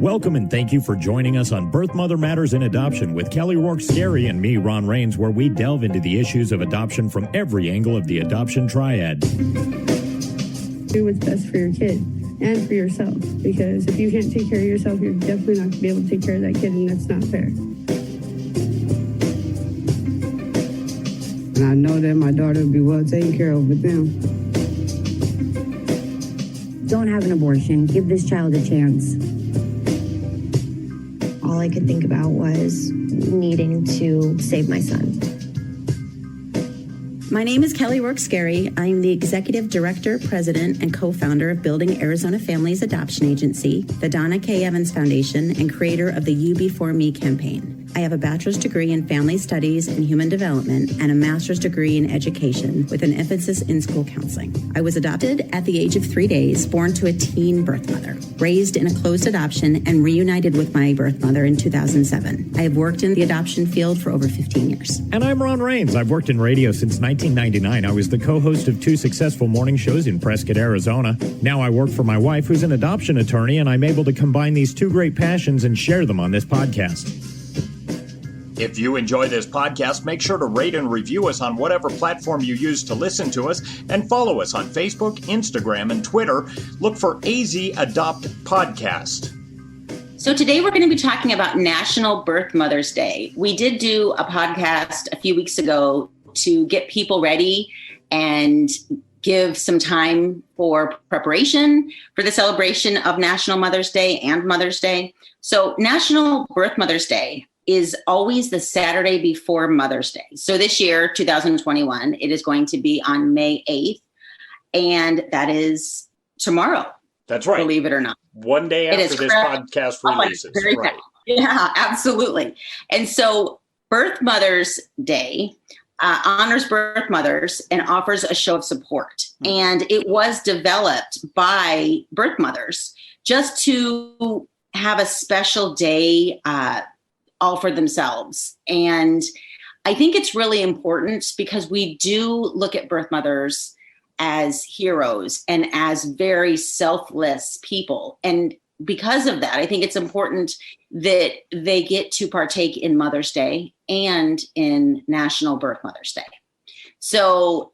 Welcome and thank you for joining us on Birth Mother Matters in Adoption with Kelly Rourke-Scary and me, Ron Rains, where we delve into the issues of adoption from every angle of the adoption triad. Do what's best for your kid and for yourself, because if you can't take care of yourself, you're definitely not going to be able to take care of that kid, and that's not fair. And I know that my daughter will be well taken care of with them. Don't have an abortion. Give this child a chance. All I could think about was needing to save my son. My name is Kelly Rourke-Scary. I'm the Executive Director, President, and co-founder of Building Arizona Families Adoption Agency, the Donna K. Evans Foundation, and creator of the You Before Me campaign. I have a bachelor's degree in family studies and human development and a master's degree in education with an emphasis in school counseling. I was adopted at the age of 3 days, born to a teen birth mother, raised in a closed adoption, and reunited with my birth mother in 2007. I have worked in the adoption field for over 15 years. And I'm Ron Rains. I've worked in radio since 1999. I was the co-host of 2 successful morning shows in Prescott, Arizona. Now I work for my wife, who's an adoption attorney, and I'm able to combine these 2 great passions and share them on this podcast. If you enjoy this podcast, make sure to rate and review us on whatever platform you use to listen to us, and follow us on Facebook, Instagram, and Twitter. Look for AZ Adopt Podcast. So today we're going to be talking about National Birth Mother's Day. We did do a podcast a few weeks ago to get people ready and give some time for preparation for the celebration of National Mother's Day and Mother's Day. So National Birth Mother's Day is always the Saturday before Mother's Day. So this year, 2021, it is going to be on May 8th, and that is tomorrow. That's right. Believe it or not. One day after this podcast releases. Right. Yeah, absolutely. And so Birth Mother's Day honors birth mothers and offers a show of support. And it was developed by birth mothers just to have a special day all for themselves. And I think it's really important because we do look at birth mothers as heroes and as very selfless people. And because of that, I think it's important that they get to partake in Mother's Day and in National Birth Mother's Day. So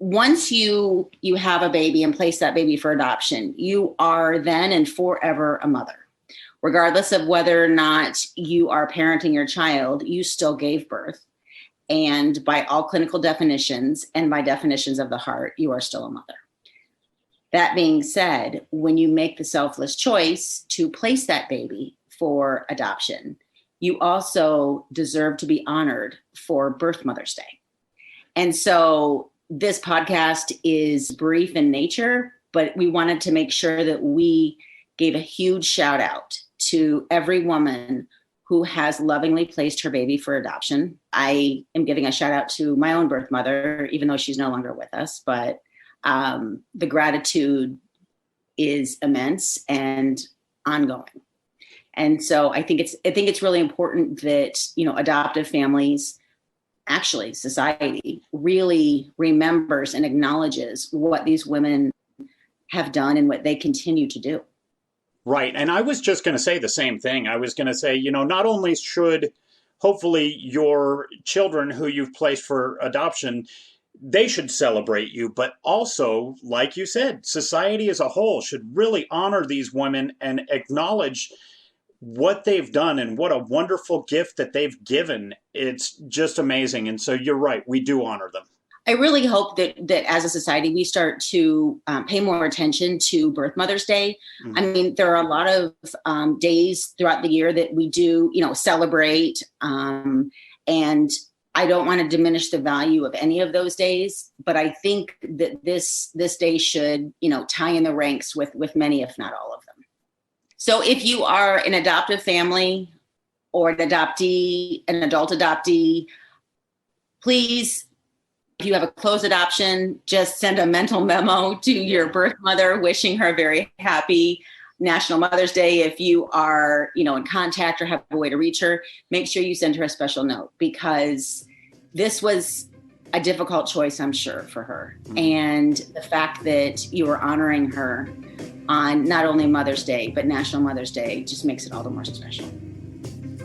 once you have a baby and place that baby for adoption, you are then and forever a mother. Regardless of whether or not you are parenting your child, you still gave birth. And by all clinical definitions and by definitions of the heart, you are still a mother. That being said, when you make the selfless choice to place that baby for adoption, you also deserve to be honored for Birth Mother's Day. And so this podcast is brief in nature, but we wanted to make sure that we gave a huge shout out to every woman who has lovingly placed her baby for adoption. I am giving a shout out to my own birth mother, even though she's no longer with us, but the gratitude is immense and ongoing. And so I think it's really important that, adoptive families, actually society, really remembers and acknowledges what these women have done and what they continue to do. Right. And I was just going to say the same thing. I was going to say, not only should hopefully your children who you've placed for adoption, they should celebrate you, but also, like you said, society as a whole should really honor these women and acknowledge what they've done and what a wonderful gift that they've given. It's just amazing. And so you're right. We do honor them. I really hope that as a society, we start to pay more attention to Birth Mother's Day. Mm-hmm. I mean, there are a lot of days throughout the year that we do, celebrate. And I don't want to diminish the value of any of those days, but I think that this day should, tie in the ranks with many, if not all of them. So if you are an adoptive family or an adoptee, an adult adoptee, please, if you have a closed adoption, just send a mental memo to your birth mother wishing her a very happy National Mother's Day. If you are, in contact or have a way to reach her, make sure you send her a special note, because this was a difficult choice, I'm sure, for her. And the fact that you are honoring her on not only Mother's Day, but National Mother's Day. It just makes it all the more special.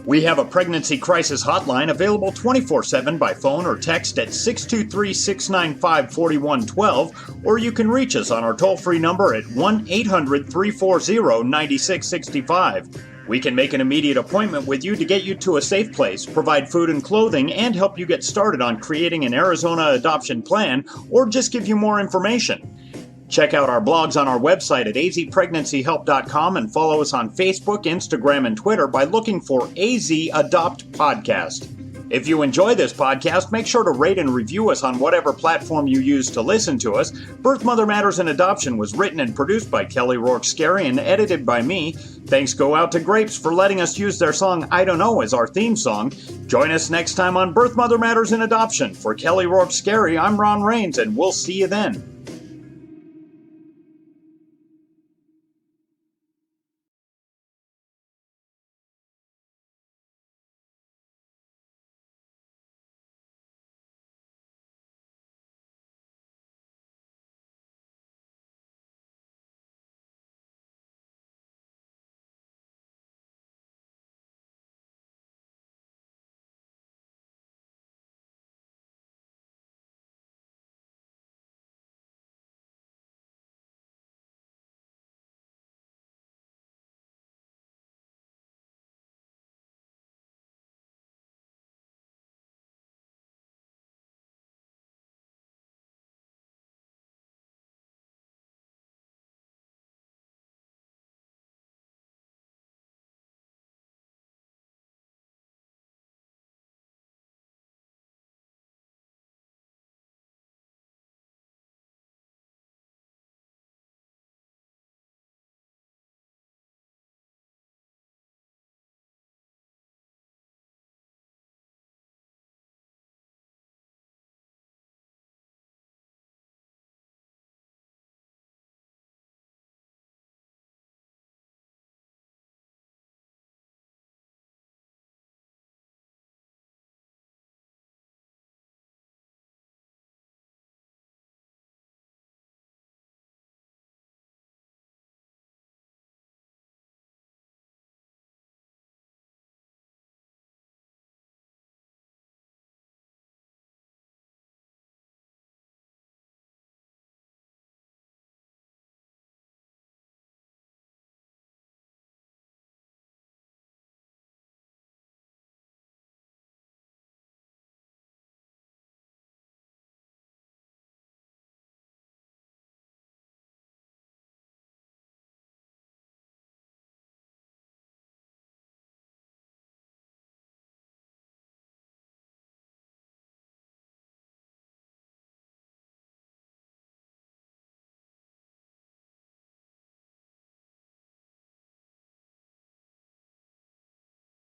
We have a pregnancy crisis hotline available 24/7 by phone or text at 623-695-4112, or you can reach us on our toll-free number at 1-800-340-9665. We can make an immediate appointment with you to get you to a safe place, provide food and clothing, and help you get started on creating an Arizona adoption plan, or just give you more information. Check out our blogs on our website at azpregnancyhelp.com and follow us on Facebook, Instagram, and Twitter by looking for AZ Adopt Podcast. If you enjoy this podcast, make sure to rate and review us on whatever platform you use to listen to us. Birth, Mother Matters, and Adoption was written and produced by Kelly Rourke-Scary and edited by me. Thanks go out to Grapes for letting us use their song I Don't Know as our theme song. Join us next time on Birth, Mother Matters, and Adoption. For Kelly Rourke-Scary, I'm Ron Rains, and we'll see you then.